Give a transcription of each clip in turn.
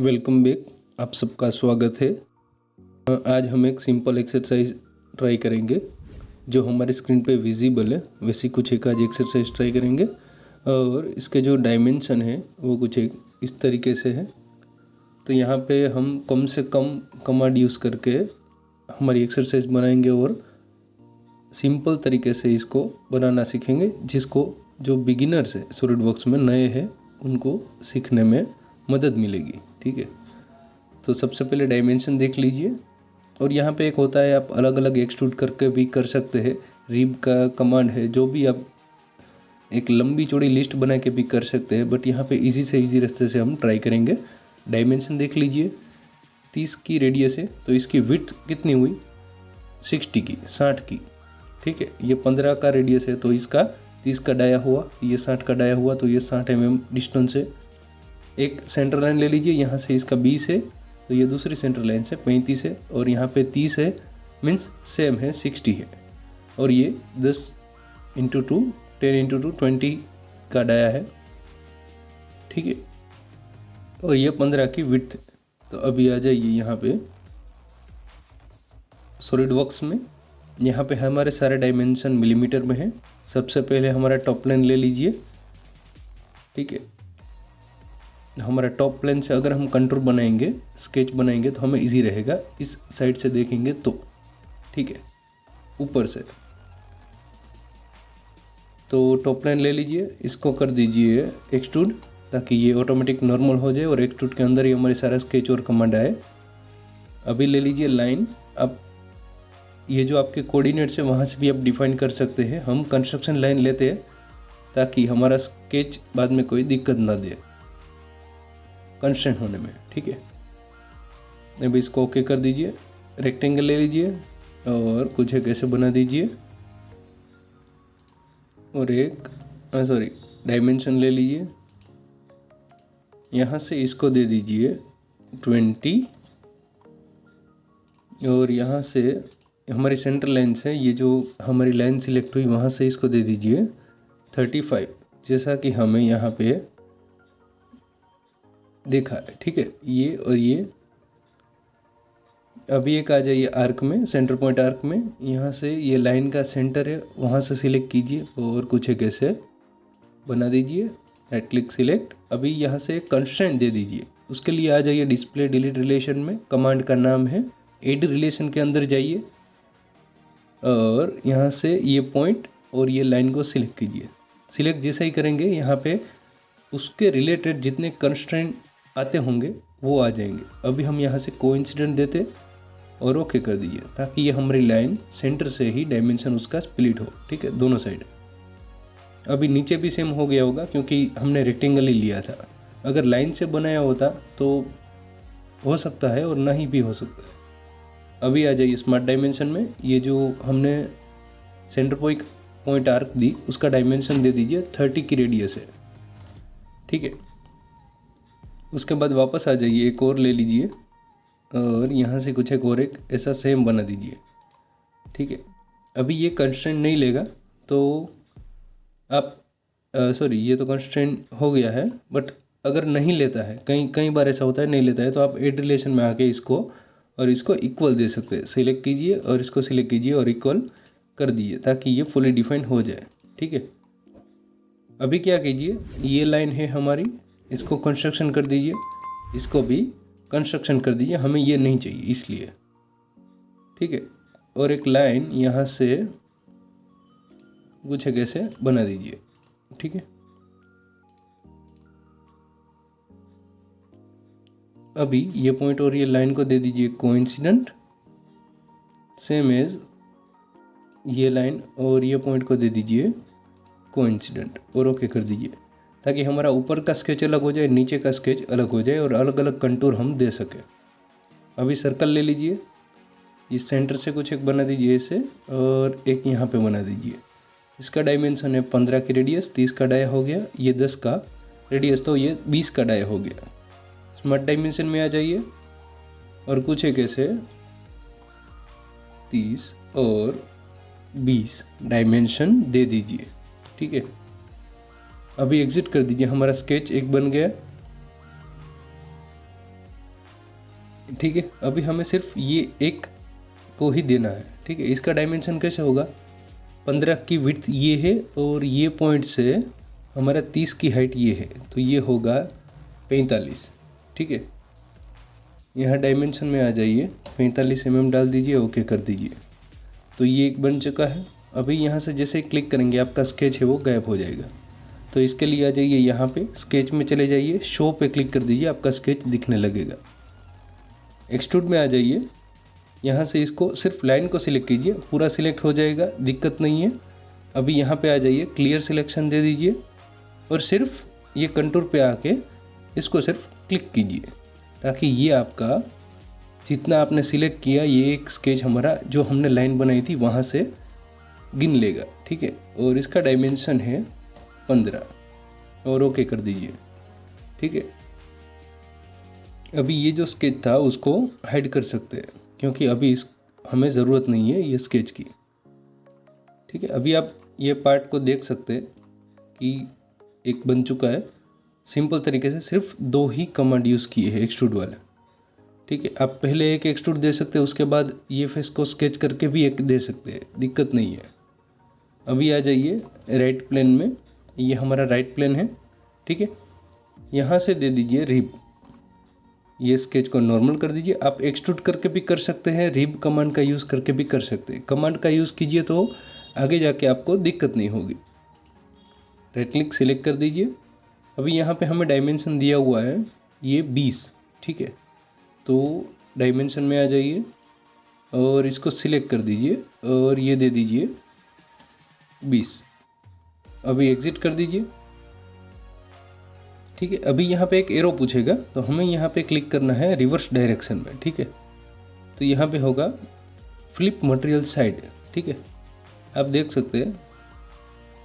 Welcome back. आप सबका स्वागत है। आज हम एक सिंपल एक्सरसाइज ट्राई करेंगे जो हमारे स्क्रीन पे विजिबल है। वैसे कुछ एक आज एक्सरसाइज ट्राई करेंगे और इसके जो डायमेंशन है वो कुछ एक इस तरीके से है। तो यहाँ पे हम कम से कम कमांड यूज़ करके हमारी एक्सरसाइज बनाएंगे और सिंपल तरीके से इसको बनाना सीखेंगे, जिसको जो बिगिनर्स है सॉलिडवर्क्स में नए हैं उनको सीखने में मदद मिलेगी। ठीक है, तो सबसे पहले डायमेंशन देख लीजिए। और यहाँ पे एक होता है, आप अलग अलग एक्सट्रूड करके भी कर सकते हैं। रिब का कमांड है, जो भी आप एक लंबी चौड़ी लिस्ट बना के भी कर सकते हैं, बट यहाँ पे इजी से इजी रास्ते से हम ट्राई करेंगे। डायमेंशन देख लीजिए। 30 की रेडियस है तो इसकी विड्थ कितनी हुई? 60 की। ठीक है, ये 15 का रेडियस है तो इसका 30 का डाया हुआ, ये 60 का डाया हुआ, तो ये 60 mm डिस्टेंस है। एक सेंटर लाइन ले लीजिए, यहाँ से इसका 20 है तो ये दूसरी सेंटर लाइन से 35 है, और यहाँ पे 30 है, मीन्स सेम है 60 है। और ये 10 × 2 10 × 2 20 का डाया है। ठीक है, और ये 15 की विड्थ। तो अभी आ जाइए यहाँ पे सॉलिडवर्क्स में। यहाँ पे हमारे सारे डायमेंशन मिलीमीटर में है। सबसे पहले हमारा टॉप लाइन ले लीजिए। ठीक है, हमारा टॉप प्लेन से अगर हम कंटूर बनाएंगे, स्केच बनाएंगे तो हमें इजी रहेगा। इस साइड से देखेंगे तो ठीक है, ऊपर से। तो टॉप लाइन ले लीजिए, इसको कर दीजिए एक्सट्रूड, ताकि ये ऑटोमेटिक नॉर्मल हो जाए और एक्सट्रूड के अंदर ही हमारे सारा स्केच और कमांड आए। अभी ले लीजिए लाइन। अब ये जो आपके कोऑर्डिनेट्स है वहाँ से भी आप डिफाइन कर सकते हैं। हम कंस्ट्रक्शन लाइन लेते हैं ताकि हमारा स्केच बाद में कोई दिक्कत ना दे कंस्ट्रेंट होने में। ठीक है, अब इसको ओके कर दीजिए। रेक्टेंगल ले लीजिए और कुछ एक ऐसे बना दीजिए, और एक डायमेंशन ले लीजिए। यहाँ से इसको दे दीजिए 20, और यहाँ से हमारी सेंटर लाइन से ये जो हमारी लाइन सिलेक्ट हुई वहाँ से इसको दे दीजिए 35, जैसा कि हमें यहाँ पे देखा है। ठीक है, ये और ये। अभी एक आ जाइए आर्क में, सेंटर पॉइंट आर्क में। यहाँ से ये लाइन का सेंटर है, वहाँ से सिलेक्ट कीजिए और कुछ एक ऐसे बना दीजिए। Right click select. अभी यहाँ से कंस्ट्रेंट दे दीजिए। उसके लिए आ जाइए डिस्प्ले डिलीट रिलेशन में। कमांड का नाम है एड रिलेशन। के अंदर जाइए और यहाँ से ये पॉइंट और ये लाइन को सिलेक्ट कीजिए। सिलेक्ट जैसे ही करेंगे यहाँ पे उसके रिलेटेड जितने कंस्ट्रेंट आते होंगे वो आ जाएंगे। अभी हम यहाँ से कोइंसिडेंट देते और ओके कर दीजिए, ताकि ये हमारी लाइन सेंटर से ही डायमेंशन उसका स्प्लिट हो। ठीक है, दोनों साइड। अभी नीचे भी सेम हो गया होगा क्योंकि हमने रेक्टेंगल ही लिया था। अगर लाइन से बनाया होता तो हो सकता है और नहीं भी हो सकता है। अभी आ जाइए स्मार्ट डायमेंशन में। ये जो हमने सेंटर पॉइंट आर्क दी उसका डायमेंशन दे दीजिए 30 की रेडियस है। ठीक है, उसके बाद वापस आ जाइए, एक और ले लीजिए और यहाँ से कुछ एक और एक ऐसा सेम बना दीजिए। ठीक है, अभी ये कंस्ट्रेंट नहीं लेगा तो आप ये तो कंस्ट्रेंट हो गया है, बट अगर नहीं लेता है, कई बार ऐसा होता है नहीं लेता है, तो आप एड रिलेशन में आके इसको और इसको इक्वल दे सकते हैं। सिलेक्ट कीजिए और इसको सिलेक्ट कीजिए और इक्वल कर दीजिए, ताकि ये फुली डिफाइंड हो जाए। ठीक है, अभी क्या कीजिए, ये लाइन है हमारी, इसको कंस्ट्रक्शन कर दीजिए, इसको भी कंस्ट्रक्शन कर दीजिए, हमें ये नहीं चाहिए इसलिए। ठीक है, और एक लाइन यहाँ से कुछ कैसे बना दीजिए। ठीक है, अभी ये पॉइंट और ये लाइन को दे दीजिए कोइंसिडेंट, सेम एज ये लाइन और ये पॉइंट को दे दीजिए कोइंसिडेंट और ओके कर दीजिए, ताकि हमारा ऊपर का स्केच अलग हो जाए, नीचे का स्केच अलग हो जाए और अलग अलग कंटूर हम दे सकें। अभी सर्कल ले लीजिए, इस सेंटर से कुछ एक बना दीजिए ऐसे, और एक यहाँ पे बना दीजिए। इसका डायमेंशन है 15 की रेडियस, 30 का डाया हो गया, ये 10 का रेडियस, तो ये 20 का डाया हो गया। स्मार्ट डायमेंशन में आ जाइए और कुछ एक ऐसे 30 और 20 डायमेंशन दे दीजिए। ठीक है, अभी एग्जिट कर दीजिए। हमारा स्केच एक बन गया। ठीक है, अभी हमें सिर्फ ये एक को ही देना है। ठीक है, इसका डायमेंशन कैसे होगा, 15 की विड्थ ये है और ये पॉइंट से हमारा 30 की हाइट ये है, तो ये होगा 45। ठीक है, यहाँ डायमेंशन में आ जाइए, 45 mm डाल दीजिए, ओके कर दीजिए। तो ये एक बन चुका है। अभी यहाँ से जैसे ही क्लिक करेंगे आपका स्केच है वो गायब हो जाएगा। तो इसके लिए आ जाइए, यहाँ पे स्केच में चले जाइए, शो पे क्लिक कर दीजिए, आपका स्केच दिखने लगेगा। एक्सट्रूड में आ जाइए, यहाँ से इसको सिर्फ लाइन को सिलेक्ट कीजिए, पूरा सिलेक्ट हो जाएगा, दिक्कत नहीं है। अभी यहाँ पे आ जाइए, क्लियर सिलेक्शन दे दीजिए और सिर्फ ये कंटूर पे आके इसको सिर्फ क्लिक कीजिए, ताकि ये आपका जितना आपने सिलेक्ट किया ये एक स्केच हमारा जो हमने लाइन बनाई थी वहाँ से गिन लेगा। ठीक है, और इसका डायमेंशन है 15 और ओके कर दीजिए। ठीक है, अभी ये जो स्केच था उसको हाइड कर सकते हैं, क्योंकि अभी हमें ज़रूरत नहीं है ये स्केच की। ठीक है, अभी आप ये पार्ट को देख सकते हैं कि एक बन चुका है। सिंपल तरीके से सिर्फ 2 ही कमांड यूज़ किए हैं एक्सट्रूड वाले। ठीक है, आप पहले एक एक्सट्रूड दे सकते हैं, उसके बाद ये फेस को स्केच करके भी एक दे सकते हैं, दिक्कत नहीं है। अभी आ जाइए राइट प्लेन में, ये हमारा राइट प्लेन है। ठीक है, यहाँ से दे दीजिए रिब, ये स्केच को नॉर्मल कर दीजिए। आप एक्सट्रूड करके भी कर सकते हैं, रिब कमांड का यूज़ करके भी कर सकते हैं। कमांड का यूज़ कीजिए तो आगे जाके आपको दिक्कत नहीं होगी। राइट क्लिक सिलेक्ट कर दीजिए। अभी यहाँ पे हमें डायमेंशन दिया हुआ है ये 20। ठीक है, तो डायमेंशन में आ जाइए और इसको सिलेक्ट कर दीजिए और ये दे दीजिए 20। अभी एग्जिट कर दीजिए। ठीक है, अभी यहाँ पे एक एरो पूछेगा, तो हमें यहाँ पे क्लिक करना है रिवर्स डायरेक्शन में। ठीक है, तो यहाँ पे होगा फ्लिप मटेरियल साइड। ठीक है, आप देख सकते हैं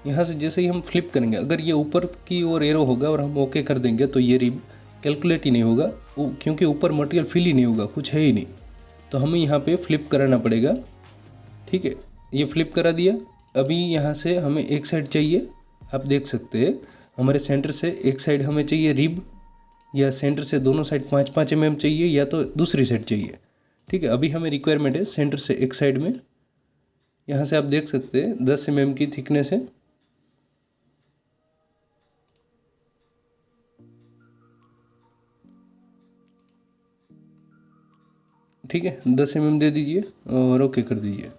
यहाँ से जैसे ही हम फ्लिप करेंगे, अगर ये ऊपर की ओर एरो होगा और हम ओके कर देंगे तो ये रिब कैलकुलेट ही नहीं होगा, क्योंकि ऊपर मटेरियल फिल ही नहीं होगा, कुछ है ही नहीं। तो हमें यहाँ पे फ्लिप कराना पड़ेगा। ठीक है, ये फ्लिप करा दिया। अभी यहाँ से हमें एक साइड चाहिए, आप देख सकते हैं हमारे सेंटर से एक साइड हमें चाहिए रिब, या सेंटर से दोनों साइड 5-5 mm चाहिए, या तो दूसरी साइड चाहिए। ठीक है, अभी हमें रिक्वायरमेंट है सेंटर से एक साइड में। यहाँ से आप देख सकते हैं 10 mm की थिकनेस है। ठीक है, 10 mm दे दीजिए और ओके कर दीजिए।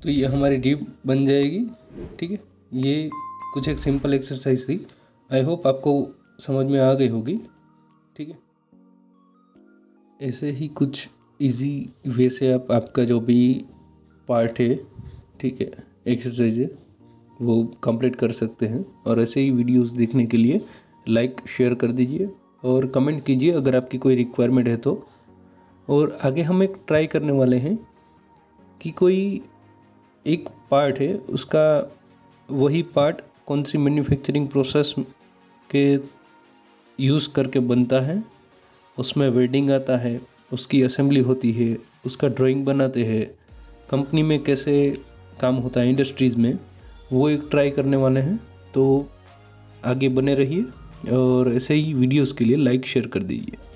तो ये हमारी रिब बन जाएगी। ठीक है, ये कुछ एक सिंपल एक्सरसाइज थी, आई होप आपको समझ में आ गई होगी। ठीक है, ऐसे ही कुछ इजी वे से आप आपका जो भी पार्ट है, ठीक है, एक्सरसाइज है, वो कंप्लीट कर सकते हैं। और ऐसे ही वीडियोस देखने के लिए लाइक शेयर कर दीजिए और कमेंट कीजिए अगर आपकी कोई रिक्वायरमेंट है तो। और आगे हम एक ट्राई करने वाले हैं कि कोई एक पार्ट है, उसका वही पार्ट कौन सी मैन्युफैक्चरिंग प्रोसेस के यूज़ करके बनता है, उसमें वेल्डिंग आता है, उसकी असेंबली होती है, उसका ड्राइंग बनाते हैं, कंपनी में कैसे काम होता है इंडस्ट्रीज़ में, वो एक ट्राई करने वाले हैं। तो आगे बने रहिए और ऐसे ही वीडियोस के लिए लाइक शेयर कर दीजिए।